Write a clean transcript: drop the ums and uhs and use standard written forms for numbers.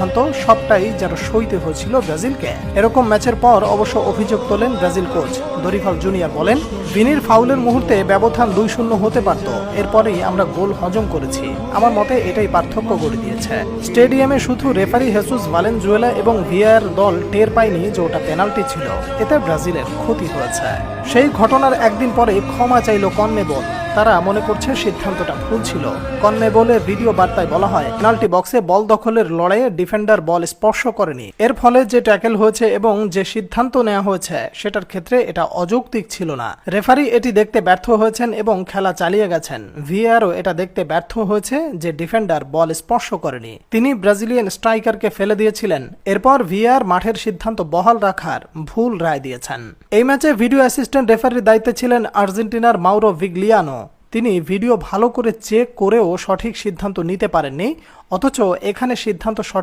সিদ্ধান্ত সবটাই যেন সইতে হয়েছিল ব্রাজিলকে। এরকম ম্যাচের পর অবশ্য অভিযোগ তোলেন ব্রাজিল কোচ দরিফাল জুনিয়র। বলেন, ভিনির ফাউলের মুহূর্তে ব্যবধান 2-0 হতে পারত, এরপরেই আমরা গোল হজম করেছি। আমার মতে এটাই পার্থক্য করে দিয়েছে। স্টেডিয়ামে শুধু রেফারি হেসুস ভালেনজুয়েলা এবং ভিআর দল টের পায়নি যে ওটা পেনাল্টি ছিল। এতে ব্রাজিলের ক্ষতি হয়েছে। সেই ঘটনার একদিন পরে ক্ষমা চাইল কনমেবল। তারা মনে করছে সিদ্ধান্তটা ভুল ছিল। কনমেবলের ভিডিও বার্তায় বলা হয়, পেনাল্টি বক্সে বল দখলের লড়াইয়ে ডিফেন্ডার বল স্পর্শ করেনি। এর ফলে যে ট্যাকেল হয়েছে এবং যে সিদ্ধান্ত নেওয়া হয়েছে সেটার ক্ষেত্রে এটা অযৌক্তিক ছিল না। রেফারি এটি দেখতে ব্যর্থ হয়েছেন এবং খেলা চালিয়ে গেছেন। ভিআরও এটা দেখতে ব্যর্থ হয়েছে যে ডিফেন্ডার বল স্পর্শ করেনি। তিনি ব্রাজিলিয়ান স্ট্রাইকারকে ফেলে দিয়েছিলেন। এরপর ভিআর মাঠের সিদ্ধান্ত বহাল রাখার ভুল রায় দিয়েছেন। এই ম্যাচে ভিডিও অ্যাসিস্ট্যান্ট রেফারির দায়িত্বে ছিলেন আর্জেন্টিনার মাউরো ভিগলিয়ানো। তিনি ভিডিও ভালো করে চেক করেও সঠিক সিদ্ধান্ত নিতে পারেননি, অথচ এখানে সিদ্ধান্ত সঠিক